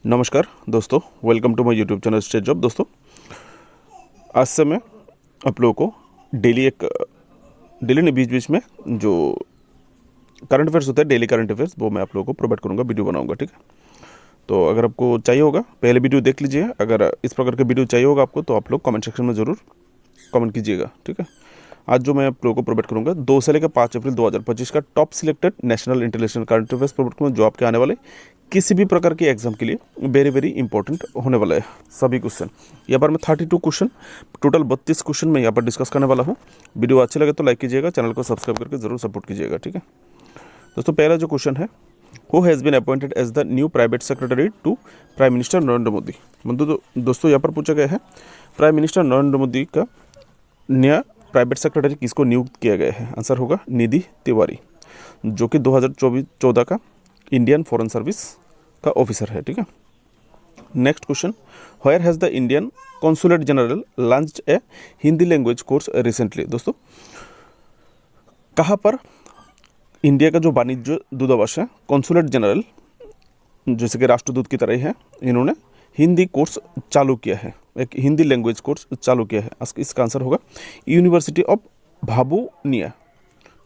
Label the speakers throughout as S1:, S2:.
S1: नमस्कार दोस्तों, welcome to my YouTube channel state job. दोस्तों, आज से मैं आप लोगों को डेली नहीं, बीच बीच में जो करंट अफेयर्स होते हैं, डेली करंट अफेयर्स, वो मैं आप लोगों को प्रोवाइड करूँगा, वीडियो बनाऊँगा। ठीक है, तो अगर आपको चाहिए होगा पहले वीडियो देख लीजिए। अगर इस प्रकार के वीडियो चाहिए होगा आपको तो आप लोग कमेंट सेक्शन में ज़रूर कमेंट कीजिएगा। ठीक है, आज जो मैं आप लोगों को प्रोवाइड करूँगा 2 से लेकर 5 अप्रैल 2025 का top selected national international current affairs provide करूँगा, जो आपके आने वाले किसी भी प्रकार के एग्जाम के लिए वेरी वेरी इंपॉर्टेंट होने वाला है। सभी क्वेश्चन यहाँ पर मैं 32 क्वेश्चन, टोटल 32 क्वेश्चन मैं यहाँ पर डिस्कस करने वाला हूँ। वीडियो अच्छे लगे तो लाइक कीजिएगा, चैनल को सब्सक्राइब करके जरूर सपोर्ट कीजिएगा। ठीक है दोस्तों, पहला जो क्वेश्चन है, who has been appointed as the new private secretary to prime minister Narendra Modi. दोस्तों यहाँ पर पूछा गया है प्राइम मिनिस्टर नरेंद्र मोदी का नया प्राइवेट सेक्रेटरी किसको नियुक्त किया गया है। आंसर होगा निधि तिवारी, जो कि 2014 का इंडियन फॉरेन सर्विस का ऑफिसर है। ठीक है, next question, where has the Indian consulate general launched a Hindi language course recently. दोस्तों, कहाँ पर इंडिया का जो वाणिज्य दूतावास है, कॉन्सुलेट जनरल जैसे कि राष्ट्रदूत की तरह है, इन्होंने हिंदी कोर्स चालू किया है, एक हिंदी लैंग्वेज कोर्स चालू किया है। इसका आंसर होगा यूनिवर्सिटी ऑफ भाभुनिया।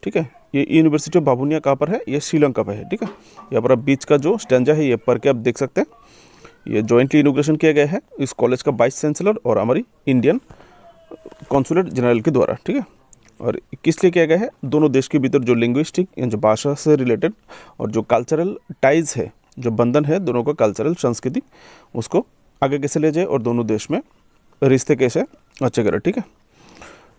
S1: ठीक है, ये यूनिवर्सिटी ऑफ भाभुनिया कहाँ पर है, ये श्रीलंका पर है। ठीक है, यहाँ पर आप बीच का जो स्टैंजा है ये पढ़ के आप देख सकते हैं। ये जॉइंटली इनॉग्रेशन किया गया है इस कॉलेज का वाइस चांसलर और हमारी इंडियन कॉन्सुलेट जनरल के द्वारा। ठीक है, और किस लिए किया गया है, दोनों देश के भीतर जो लिंग्विस्टिक जो भाषा से रिलेटेड और जो कल्चरल टाइज है, जो बंधन है दोनों का कल्चरल संस्कृति, उसको आगे कैसे ले जाए और दोनों देश में रिश्ते कैसे अच्छे करें। ठीक है,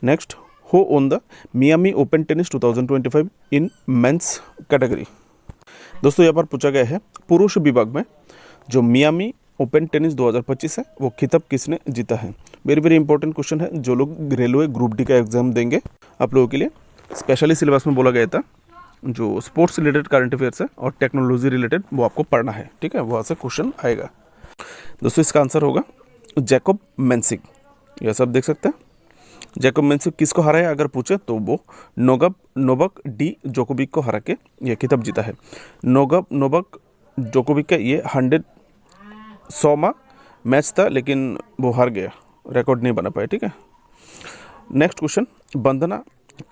S1: next, who own the Miami open tennis 2025 in men's category. दोस्तों यहाँ पर पूछा गया है पुरुष विभाग में जो मियामी ओपन टेनिस 2025 है वो खिताब किसने जीता है। वेरी वेरी इंपॉर्टेंट क्वेश्चन है, जो लोग रेलवे ग्रुप डी का एग्जाम देंगे आप लोगों के लिए स्पेशली सिलेबस में बोला गया था, जो स्पोर्ट्स रिलेटेड करंट अफेयर्स है और टेक्नोलॉजी रिलेटेड वो आपको पढ़ना है। ठीक है, वहाँ से क्वेश्चन आएगा। दोस्तों इसका आंसर होगा जैकब मेंसिक। यह सब देख सकते हैं, जैकब मेंसिक किसको हरा है अगर पूछे तो वो नोवाक डी जोकोविक को हरा के ये खिताब जीता है। नोवाक जोकोविक का ये 100वां मैच था, लेकिन वो हार गया, रिकॉर्ड नहीं बना पाया। ठीक है, next question, Vandana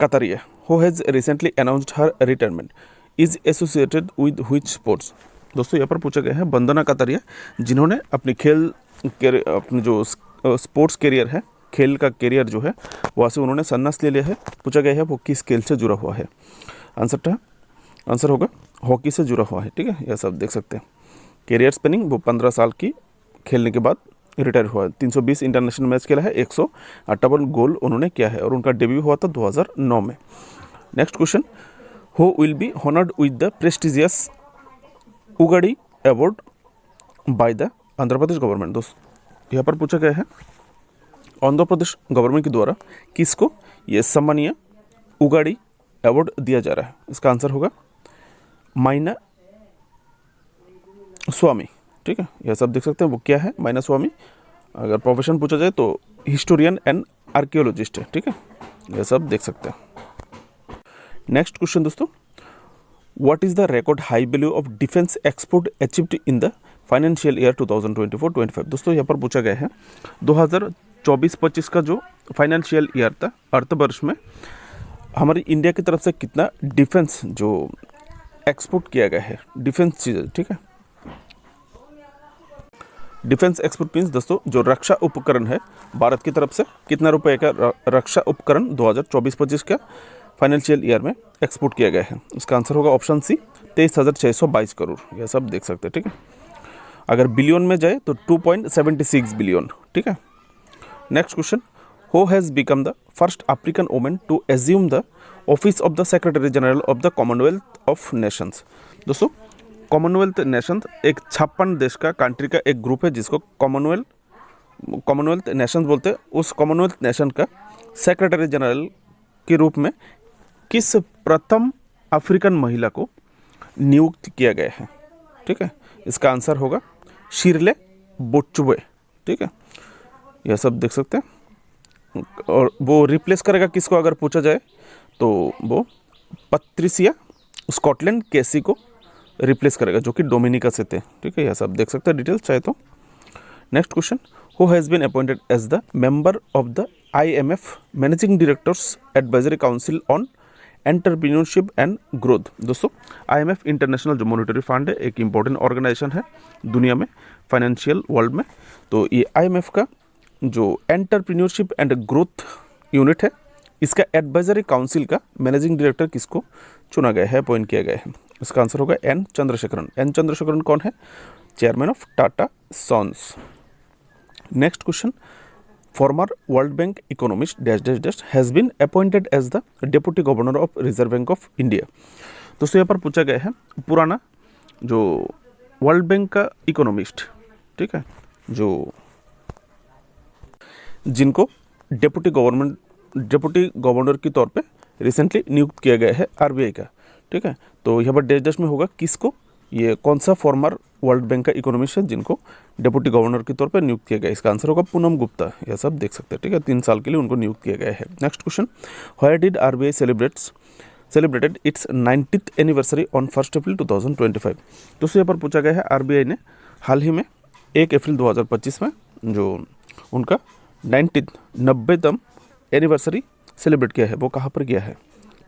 S1: Katariya who has recently announced her retirement is associated with which sports. दोस्तों यहाँ पर पूछा गया है वंदना कतरिया जिन्होंने अपनी अपनी जो स्पोर्ट्स करियर है, खेल का करियर जो है वहाँ से उन्होंने संन्यास ले लिया है। पूछा गया है वो किस खेल से जुड़ा हुआ है। आंसर होगा हॉकी से जुड़ा हुआ है। ठीक है, यह सब देख सकते हैं। करियर स्पेनिंग वो 15 साल की खेलने के बाद रिटायर हुआ है। 320 इंटरनेशनल मैच खेला है, 158 गोल उन्होंने किया है और उनका डेब्यू हुआ था 2009 में। Next question, who will be honoured with the prestigious Ugadi award by the Andhra Pradesh government. दोस्तों यहाँ पर पूछा गया है आंध्र प्रदेश गवर्नमेंट के द्वारा किसको ये सम्मानीय उगाड़ी अवार्ड दिया जा रहा है। इसका आंसर होगा माइना स्वामी। ठीक है, यह सब देख सकते हैं वो क्या है माइना स्वामी। अगर प्रोफेशन पूछा जाए तो हिस्टोरियन एंड आर्कियोलॉजिस्ट है। ठीक है, यह सब देख सकते हैं। नेक्स्ट क्वेश्चन दोस्तों, what is the record high value of defence export achieved in the financial year 2024-25। दोस्तों यहाँ पर पूछा गया है 2024-25 का जो फाइनेंशियल ईयर था, अर्थवर्ष में हमारी इंडिया की तरफ से कितना डिफेंस जो एक्सपोर्ट किया गया है, डिफेंस चीज़ें। ठीक है, डिफेंस एक्सपोर्ट मीन्स दोस्तों जो रक्षा उपकरण है भारत की तरफ से कितना रुपए का रक्षा उपकरण 2024-25 का फाइनेंशियल ईयर में एक्सपोर्ट किया गया है। इसका आंसर होगा ऑप्शन सी 23,622 करोड़। यह सब देख सकते हैं। ठीक है, अगर बिलियन में जाए तो 2.76 बिलियन। ठीक है, next question, who has become the first African women to assume the office of the secretary general of the Commonwealth of Nations. दोस्तों कॉमनवेल्थ नेशन एक 56 देश का कंट्री का एक ग्रुप है जिसको कॉमनवेल्थ नेशंस बोलते हैं। उस कॉमनवेल्थ नेशन का सेक्रेटरी जनरल के रूप में किस प्रथम अफ्रीकन महिला को नियुक्त किया गया है। ठीक है, इसका आंसर होगा शिरले बोचुबे। ठीक है, यह सब देख सकते हैं। और वो रिप्लेस करेगा किसको अगर पूछा जाए तो वो पत्रिसिया स्कॉटलैंड केसी को रिप्लेस करेगा, जो कि डोमिनिका से थे। ठीक है, यह सब देख सकते हैं डिटेल्स चाहे तो। Next question, who has been appointed as the member of the IMF managing directors advisory council on entrepreneurship and growth. दोस्तों, IMF इंटरनेशनल जो मॉनिटरी फंड है, एक इंपॉर्टेंट ऑर्गेनाइजेशन है दुनिया में, फाइनेंशियल वर्ल्ड में। तो ये IMF का जो एंटरप्रेन्योरशिप एंड ग्रोथ यूनिट है, इसका एडवाइजरी काउंसिल का मैनेजिंग डायरेक्टर किसको चुना गया है, अपॉइंट किया गया है? इसका आंसर होगा एन चंद्रशेखरन। एन चंद्रशेखरन कौन है? Chairman of Tata Sons. Next question, former World Bank economist dash dash dash has been appointed as the deputy governor of Reserve Bank of India। दोस्तों, यहाँ पर पूछा गया है पुराना जो वर्ल्ड बैंक का इकोनॉमिस्ट, ठीक है, जो जिनको डेप्यूटी गवर्नर के तौर पे रिसेंटली नियुक्त किया गया है RBI का। ठीक है, तो यहाँ पर डैश डैश में होगा किसको, ये कौन सा फॉर्मर वर्ल्ड बैंक का इकोनॉमिस्ट है जिनको डेप्यूटी गवर्नर के तौर पर नियुक्त किया गया? इसका आंसर होगा पूनम गुप्ता। यह सब देख सकते हैं। ठीक है, 3 साल के लिए उनको नियुक्त किया गया है। Next question, where did RBI celebrated it's 90th anniversary on 1 अप्रैल 2025। दोस्तों, यहाँ पर पूछा गया है RBI ने हाल ही में 1 अप्रैल 2025 में जो उनका 90th एनिवर्सरी सेलिब्रेट किया है, वो कहाँ पर किया है?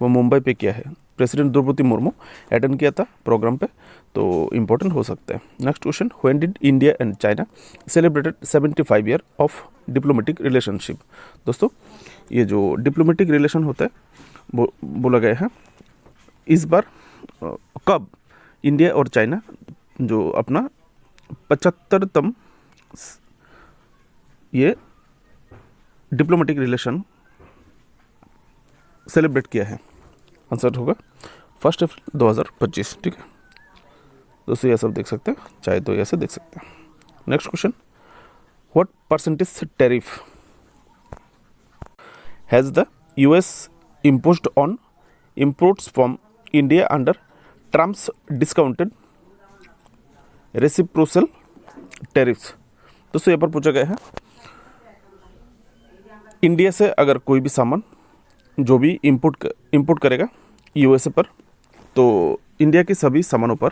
S1: वो मुंबई पे किया है। प्रेसिडेंट द्रौपदी मुर्मू अटेंड किया था प्रोग्राम पे, तो इम्पोर्टेंट हो सकता है। Next question, when did India and China celebrated 75 year of diplomatic relationship. दोस्तों, ये जो डिप्लोमेटिक रिलेशन होता है बोला गया है, इस बार कब इंडिया और चाइना जो अपना 75तम ये डिप्लोमेटिक रिलेशन सेलिब्रेट किया है? आंसर होगा 1 अप्रैल 2025। ठीक है दोस्तों, यह सब देख सकते हैं, चाहे तो ऐसे देख सकते हैं। Next question, what percentage tariff has the US imposed on imports from India under Trump's discounted reciprocal tariffs। दोस्तों, यहाँ पर पूछा गया है इंडिया से अगर कोई भी सामान जो भी इंपोर्ट करेगा USA पर, तो इंडिया के सभी सामानों पर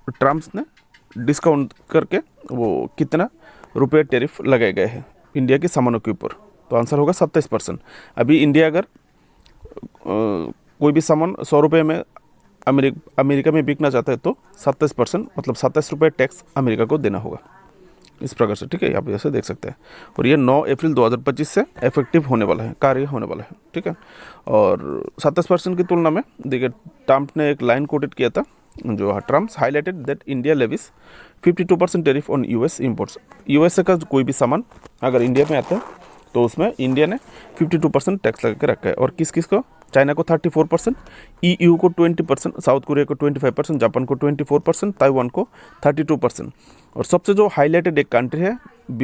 S1: ट्रम्प ने डिस्काउंट करके वो कितना रुपये टैरिफ लगाए गए हैं इंडिया के सामानों के ऊपर? तो आंसर होगा 27%। अभी इंडिया अगर कोई भी सामान 100 रुपये में अमेरिका में बिकना चाहता है तो 27% मतलब 27 रुपये टैक्स अमेरिका को देना होगा, इस प्रकार से। ठीक है, आप ऐसे देख सकते हैं। और ये 9 अप्रैल 2025 से इफेक्टिव होने वाला है, कार्य होने वाला है। ठीक है, और 27% की तुलना में देखिए ट्रम्प ने एक लाइन कोटेड किया था, जो Trump highlighted that India levies 52% tariff on US imports. USA का कोई भी सामान अगर इंडिया में आता है तो उसमें इंडिया ने 52% टैक्स लगा के रखा है। और किस किस को? चाइना को 34%, EU को 20%, साउथ कोरिया को 25%, जापान को 24%, ताइवान को 32%। और सबसे जो हाईलाइटेड एक कंट्री है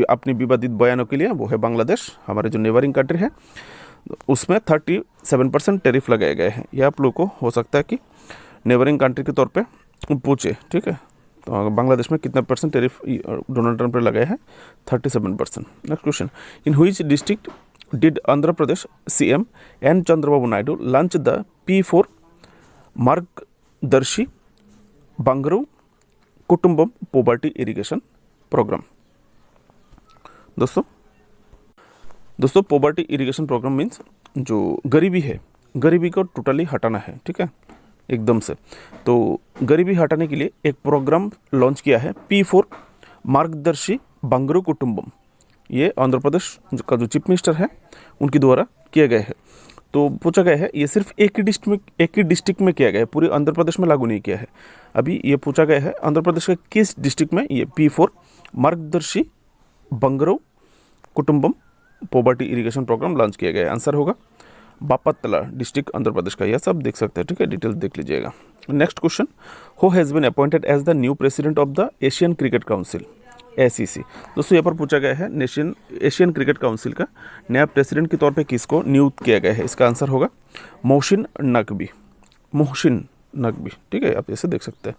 S1: अपनी विवादित बयानों के लिए, वो है बांग्लादेश, हमारे जो नेबरिंग कंट्री है, उसमें 37% टैरिफ लगाए गए हैं। यह आप लोग को हो सकता है कि नेबरिंग कंट्री के तौर पे पूछे। ठीक है, तो बांग्लादेश में कितना परसेंट टैरिफ डोनाल्ड ट्रम्प ने लगाया है? 37%। Next question, in which district did Andhra Pradesh CM N Chandrababu Naidu launch the P4 Margadarshi Bangaru Kutumbam poverty irrigation programme? दोस्तों पोवर्टी इरिगेशन प्रोग्राम मीन्स जो गरीबी है, गरीबी को टोटली हटाना है। ठीक है, एकदम से। तो गरीबी हटाने के लिए एक प्रोग्राम लॉन्च किया है, P4 मार्गदर्शी बंगरू कुटुंबम। ये आंध्र प्रदेश का जो चीफ मिनिस्टर है उनके द्वारा किया गया है। तो पूछा गया है ये सिर्फ एक ही डिस्ट्रिक्ट में किया गया है, पूरे आंध्र प्रदेश में लागू नहीं किया है। अभी ये पूछा गया है आंध्र प्रदेश के किस डिस्ट्रिक्ट में ये P4 Margadarshi Bangaru Kutumbam poverty irrigation programme launch किया गया है? आंसर होगा बापतला डिस्ट्रिक्ट आंध्र प्रदेश का। यह सब देख सकते हैं। ठीक है, डिटेल्स देख लीजिएगा। Next question, who has been appointed as the new president of the Asian Cricket Council ACC? दोस्तों, यहाँ पर पूछा गया है एशियन क्रिकेट काउंसिल का नया प्रेसिडेंट के तौर पे किसको नियुक्त किया गया है? इसका आंसर होगा मोहसिन नकवी। ठीक है, आप ऐसे देख सकते हैं।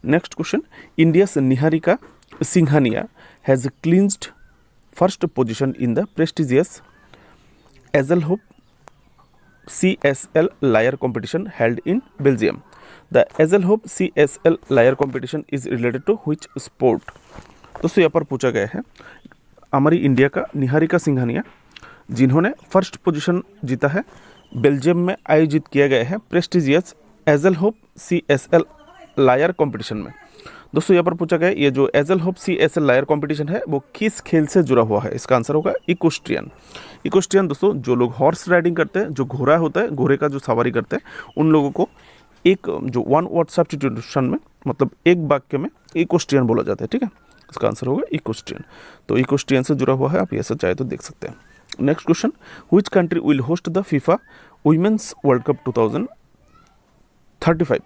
S1: Next question, India's Niharika Singhania has clinched first position in the prestigious Edgelhope CSL lyre competition held in Belgium. The Edgel Hope CSL lyre competition is related to which sport. दोस्तों यहाँ पर पूछा गया है हमारी इंडिया का निहारिका सिंघानिया जिन्होंने फर्स्ट पोजीशन जीता है बेल्जियम में आयोजित किया गया है प्रेस्टिजियस एजल होप CSL लायर कॉम्पिटिशन में। दोस्तों यहाँ पर पूछा गया ये जो एजल होप CSL लायर कॉम्पिटिशन है वो किस खेल से जुड़ा हुआ है। इसका आंसर होगा इक्वेस्ट्रियन। इक्वेस्ट्रियन दोस्तों जो लोग हॉर्स राइडिंग करते हैं, जो घोड़ा होता है, घोड़े का जो सवारी करते हैं, उन लोगों को एक जो वन वर्ड सब्स्टिट्यूशन में मतलब एक वाक्य में इक्वेस्ट्रियन बोला जाता है। ठीक है, इसका आंसर होगा इक्वेस्ट्रियन। तो इक्वेस्ट्रियन से जुड़ा हुआ है, आप ऐसा चाहे तो देख सकते हैं। Next question, which country will host the FIFA Women's World Cup 2035।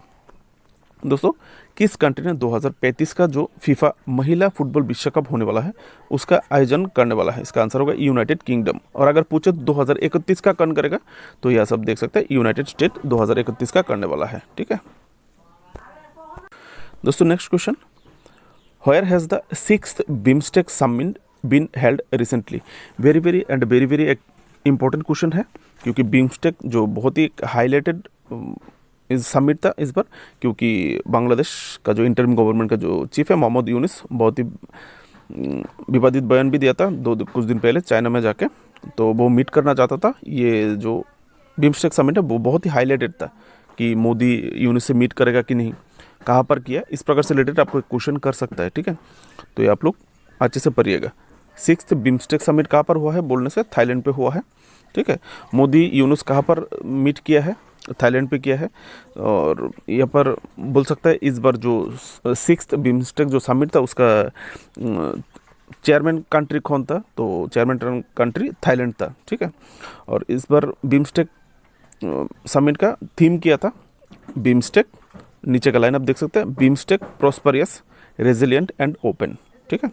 S1: दोस्तों किस कंट्री ने 2035 का जो फीफा महिला फुटबॉल विश्व कप होने वाला है उसका आयोजन करने वाला है। इसका आंसर होगा यूनाइटेड किंगडम। और अगर पूछे 2031 का कौन करेगा तो यह सब देख सकते हैं यूनाइटेड स्टेट 2031 का करने वाला है। ठीक है दोस्तों, next question, where has the 6th BIMSTEC summit been held recently. Very important question है क्योंकि बिम्स्टेक जो बहुत ही हाईलाइटेड इस समिट था इस बार, क्योंकि बांग्लादेश का जो इंटरिम गवर्नमेंट का जो चीफ है मोहम्मद यूनुस बहुत ही विवादित बयान भी दिया था कुछ दिन पहले चाइना में जाके, तो वो मीट करना चाहता था। ये जो बिम्स्टेक समिट है वो बहुत ही हाईलाइटेड था कि मोदी यूनुस से मीट करेगा कि नहीं, कहाँ पर किया, इस प्रकार से रिलेटेड आपको एक क्वेश्चन कर सकता है। ठीक है, तो ये आप लोग अच्छे से पढ़िएगा। 6th बिम्स्टेक समिट कहाँ पर हुआ है बोलने से थाईलैंड पे हुआ है। ठीक है, मोदी यूनुस कहाँ पर मीट किया है, थाईलैंड पे किया है। और यहाँ पर बोल सकता है इस बार जो 6th बिम्स्टेक जो समिट था उसका चेयरमैन कंट्री कौन था, तो चेयरमैन कंट्री थाईलैंड था। ठीक है, और इस बार बिम्स्टेक समिट का थीम किया था बिम्स्टेक, नीचे का लाइन आप देख सकते हैं, BIMSTEC prosperous resilient and open. ठीक है,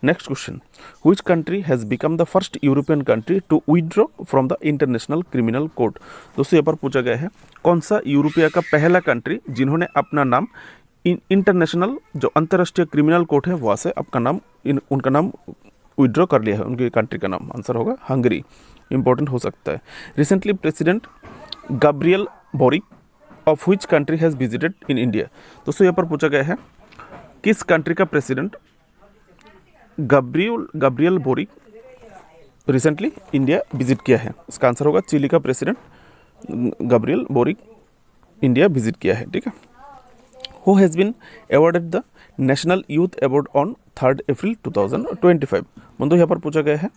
S1: next question, which country has become the first European country to withdraw from the International Criminal Court. दोस्तों यहाँ पर पूछा गया है कौन सा यूरोपिया का पहला कंट्री जिन्होंने अपना नाम इंटरनेशनल जो अंतर्राष्ट्रीय क्रिमिनल कोर्ट है वहाँ से उनका नाम विथड्रॉ कर लिया है, उनकी कंट्री का नाम। आंसर होगा हंगरी। इंपॉर्टेंट हो सकता है। Recently president Gabriel Boric of which country has visited in India. दोस्तों यहाँ पर पूछा गया है किस कंट्री का president Gabriel Boric recently India visit किया है। इसका आंसर होगा चिली का president Gabriel Boric India visit किया है। ठीक है, who has been awarded the National Youth Award on 3rd April 2025। मतलब यहाँ पर पूछा गया है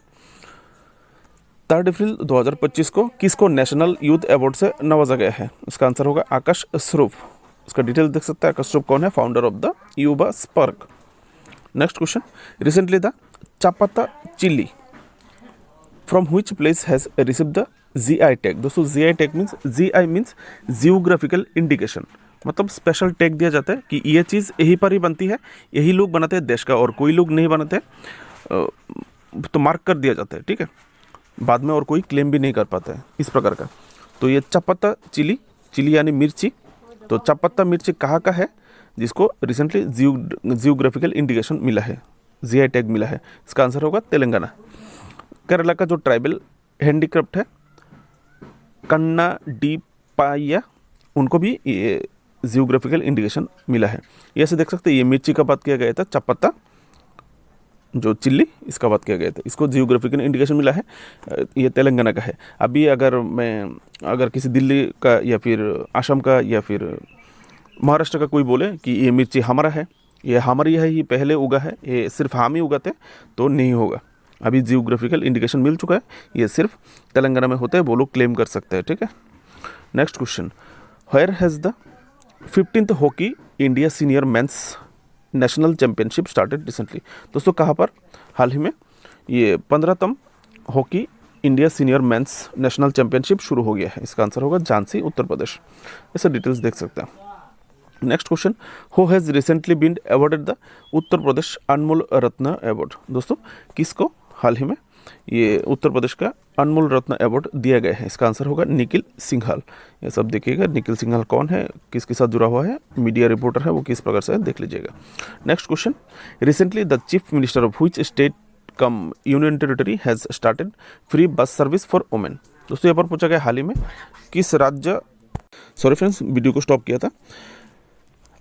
S1: 3 अप्रैल 2025 को किसको नेशनल यूथ अवार्ड से नवाजा गया है। इसका आंसर होगा आकाश श्रूफ। इसका डिटेल देख सकते हैं। आकाश श्रूफ कौन है, founder of the Yuva Spark. Next question, recently the Chapata chilli from which place has received the GI tag. दोस्तों GI tag means GI means geographical indication, मतलब स्पेशल टैग दिया जाता है कि ये चीज़ यहीं पर ही बनती है, यही लोग बनाते हैं देश का और कोई लोग नहीं बनाते, तो मार्क कर दिया जाता है। ठीक है, बाद में और कोई क्लेम भी नहीं कर पाता है इस प्रकार का। तो ये चापत्ता चिली यानी मिर्ची, तो चापत्ता मिर्ची कहाँ का है जिसको रिसेंटली जियोग्राफिकल इंडिकेशन मिला है, GI टैग मिला है। इसका आंसर होगा तेलंगाना। केरला का जो ट्राइबल हैंडीक्राफ्ट है कन्नाडीपाया, उनको भी ये जियोग्राफिकल इंडिकेशन मिला है। ये ऐसे देख सकते हैं, ये मिर्ची का बात किया गया था, चापत्ता जो चिल्ली इसका बात किया गया था, इसको जियोग्राफिकल इंडिकेशन मिला है, ये तेलंगाना का है। अभी अगर किसी दिल्ली का या फिर असम का या फिर महाराष्ट्र का कोई बोले कि ये मिर्ची हमारा है, ये हमारी है, ये पहले उगा है, ये सिर्फ हम ही उगाते, तो नहीं होगा। अभी जियोग्राफिकल इंडिकेशन मिल चुका है, ये सिर्फ तेलंगाना में होता है, वो लोग क्लेम कर सकते हैं। ठीक है, next question, where has the 15th hockey India senior men's national championship started recently. दोस्तों कहाँ पर हाल ही में ये 15वीं hockey India senior men's national championship शुरू हो गया है। इसका आंसर होगा झांसी उत्तर प्रदेश। ऐसे डिटेल्स देख सकते हैं। Next question, who has recently been awarded the Uttar Pradesh Anmol Ratna award. दोस्तों किसको हाल ही में ये उत्तर प्रदेश का अनमोल रत्न अवार्ड दिया गया है। इसका आंसर होगा निखिल सिंघाल। ये सब देखिएगा, निखिल सिंघाल कौन है, किसके साथ जुड़ा हुआ है, मीडिया रिपोर्टर है, वो किस प्रकार से है देख लीजिएगा। Next question, recently the chief minister of which state come union territory has started free bus service for women. दोस्तों यहाँ पर पूछा गया हाल ही में किस राज्य, सॉरी फ्रेंड्स वीडियो को स्टॉप किया था,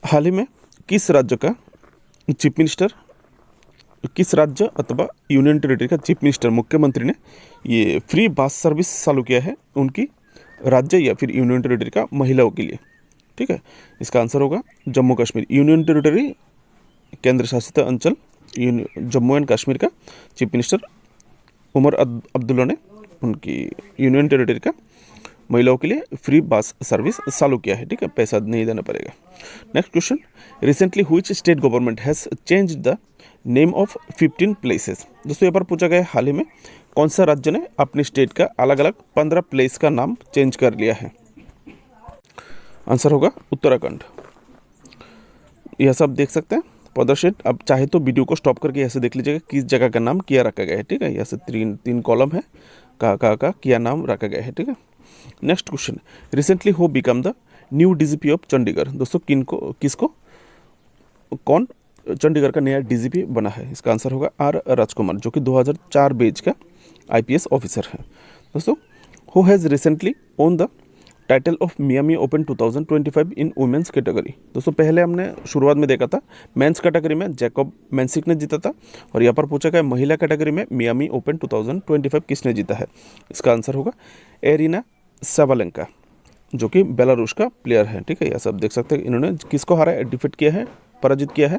S1: हाल ही में किस राज्य का चीफ मिनिस्टर, किस राज्य अथवा यूनियन टेरिटरी का चीफ मिनिस्टर, मुख्यमंत्री ने ये फ्री बस सर्विस चालू किया है उनकी राज्य या फिर यूनियन टेरिटरी का महिलाओं के लिए? ठीक है, इसका आंसर होगा जम्मू कश्मीर। यूनियन टेरिटरी केंद्र शासित अंचल जम्मू एंड कश्मीर का चीफ मिनिस्टर उमर अब्दुल्ला ने उनकी यूनियन टेरिटरी का महिलाओं के लिए फ्री बस सर्विस चालू किया है। ठीक है, पैसा नहीं देना पड़ेगा। Next question, recently which state government has changed the name of 15 places? दोस्तों यहाँ पर पूछा गया हाल ही में कौन सा राज्य ने अपनी स्टेट का अलग अलग 15 प्लेस का नाम चेंज कर लिया है? आंसर होगा उत्तराखंड। यह सब देख सकते हैं प्रदर्शित। अब चाहे तो वीडियो को स्टॉप करके ऐसे देख लीजिएगा किस जगह का नाम क्या रखा गया है। ठीक है, यहाँ से तीन कॉलम है, का क्या नाम रखा गया है। ठीक है, नेक्स्ट क्वेश्चन, रिसेंटली हो become the new DGP of Chandigarh? दोस्तों कौन चंडीगढ़ का नया डीजीपी बना है? इसका आंसर होगा आर राजकुमार, जो कि 2004 बैच का आईपीएस ऑफिसर है। दोस्तों, who has recently own the title of Miami open 2025 in women's category? दोस्तों पहले हमने शुरुआत में देखा था मेंस कैटेगरी में जैकब मैंसिक ने जीता था, और यहाँ पर पूछा गया महिला कैटेगरी में मियामी ओपन 2025 किसने जीता है? इसका आंसर होगा एरिना साबालेंका, जो कि बेलारूस का प्लेयर है। ठीक है, यह सब देख सकते हैं। इन्होंने किसको हारा है, डिफीट किया है, पराजित किया है?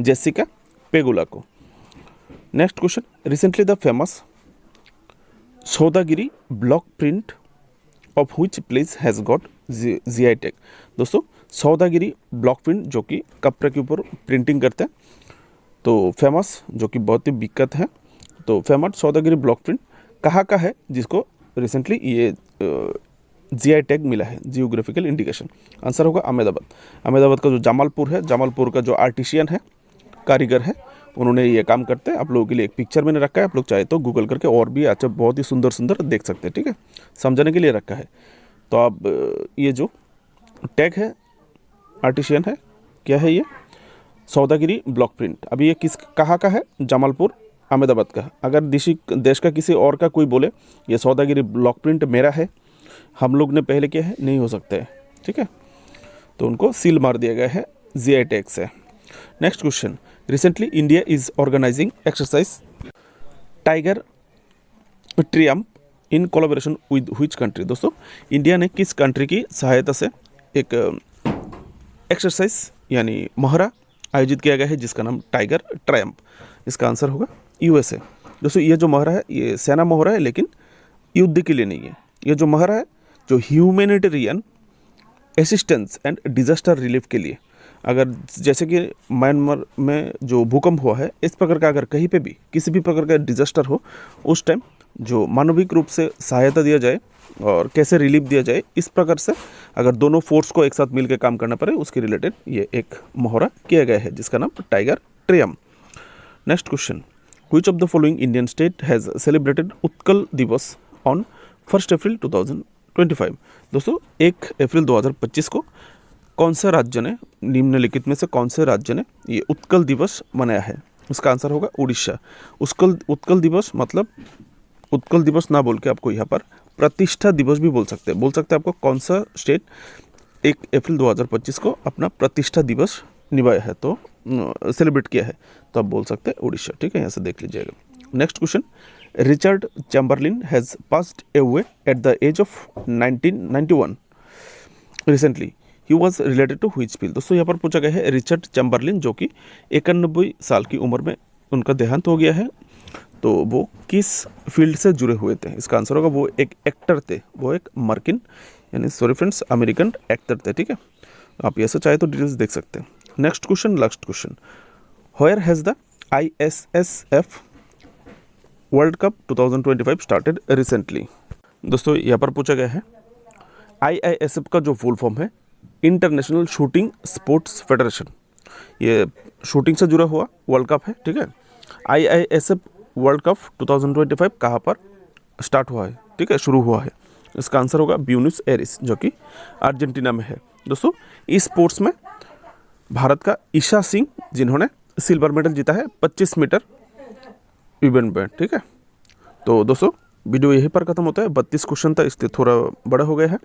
S1: जेसिका पेगुला को। Next question, recently the famous Saudagiri block print of which place has got GI tag? दोस्तों सौदागिरी ब्लॉक प्रिंट जो कि कपड़े के ऊपर प्रिंटिंग करते हैं, तो फेमस जो कि बहुत ही विख्यात है, तो फेमस सौदागिरी ब्लॉक प्रिंट कहाँ का है जिसको रिसेंटली ये जीआई टैग मिला है, जियोग्राफिकल इंडिकेशन? आंसर होगा अहमदाबाद। अहमदाबाद का जो जमालपुर है, जमालपुर का जो आर्टिशियन है, कारीगर है, उन्होंने ये काम करते हैं। आप लोगों के लिए एक पिक्चर मैंने रखा है, आप लोग चाहे तो गूगल करके और भी अच्छा बहुत ही सुंदर सुंदर देख सकते हैं। ठीक है, समझाने के लिए रखा है। तो आप ये जो टैग है आर्टिशियन है, क्या है ये? Saudagiri block print. अभी ये कहाँ का है? जमालपुर अहमदाबाद का। अगर देश का किसी और का कोई बोले ये सौदागिरी ब्लॉक प्रिंट मेरा है, हम लोग ने पहले किया है, नहीं हो सकता है। ठीक है, तो उनको सील मार दिया गया है जीआई टैग से। Next question, recently India is organising exercise tiger triumph in collaboration with which country? दोस्तों इंडिया ने किस कंट्री की सहायता से एक एक्सरसाइज यानी मोहरा आयोजित किया गया है जिसका नाम टाइगर ट्रायम्फ? इसका आंसर होगा यूएसए। दोस्तों ये जो मोहरा है ये सेना मोहरा है, लेकिन युद्ध के लिए नहीं है। ये जो मोहरा है जो humanitarian assistance and disaster relief के लिए, अगर जैसे कि म्यांमार में जो भूकंप हुआ है, इस प्रकार का अगर कहीं पे भी किसी भी प्रकार का डिजास्टर हो, उस टाइम जो मानविक रूप से सहायता दिया जाए और कैसे रिलीफ दिया जाए, इस प्रकार से अगर दोनों फोर्स को एक साथ मिलकर काम करना पड़े, उसके रिलेटेड ये एक मोहरा किया गया है जिसका नाम tiger Triumph. Next question, which of the following Indian state has celebrated Utkal दिवस ऑन 1 अप्रैल 2025? दोस्तों 1 अप्रैल 2025 को कौन से राज्य ने, निम्नलिखित में से कौन से राज्य ने ये उत्कल दिवस मनाया है? उसका आंसर होगा उड़ीसा। उत्कल दिवस मतलब उत्कल दिवस ना बोल के आपको यहाँ पर प्रतिष्ठा दिवस भी बोल सकते हैं। आपको कौन सा स्टेट 1 अप्रैल 2025 को अपना प्रतिष्ठा दिवस निभाया है, तो सेलिब्रेट किया है, तो आप बोल सकते हैं उड़ीसा। ठीक है, यहाँ से देख लीजिएगा। Next question, Richard Chamberlain has passed away at the age of 1991 recently, he was related to which field? दोस्तों यहाँ पर पूछा गया है रिचर्ड चैम्बरलिन जो कि 91 साल की उम्र में उनका देहांत हो गया है, तो वो किस फील्ड से जुड़े हुए थे? इसका आंसर होगा वो एक एक्टर थे, वो एक मर्किन यानी सॉरी फ्रेंड्स अमेरिकन एक्टर थे। ठीक है, आप ऐसे चाहे तो डिटेल्स देख सकते हैं। Next question, last question, where has the ISSF world cup 2025 started recently? दोस्तों यहाँ पर पूछा गया है IISF का जो फुल फॉर्म है इंटरनेशनल शूटिंग स्पोर्ट्स फेडरेशन, ये शूटिंग से जुड़ा हुआ वर्ल्ड कप है। ठीक है, IISF वर्ल्ड कप 2025 कहाँ पर स्टार्ट हुआ है? ठीक है, शुरू हुआ है। इसका आंसर होगा ब्यूनस एयर्स जो कि अर्जेंटीना में है। दोस्तों इस स्पोर्ट्स में भारत का ईशा सिंह जिन्होंने सिल्वर मेडल जीता है 25 मीटर इवेंट में। ठीक है, तो दोस्तों वीडियो यहीं पर ख़त्म होता है। 32 क्वेश्चन था, इसलिए थोड़ा बड़ा हो गया है।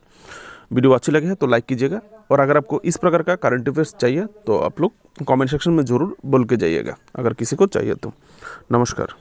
S1: वीडियो अच्छी लगे है तो लाइक कीजिएगा, और अगर आपको इस प्रकार का करंट अफेयर्स चाहिए तो आप लोग कमेंट सेक्शन में ज़रूर बोल के जाइएगा, अगर किसी को चाहिए तो। नमस्कार।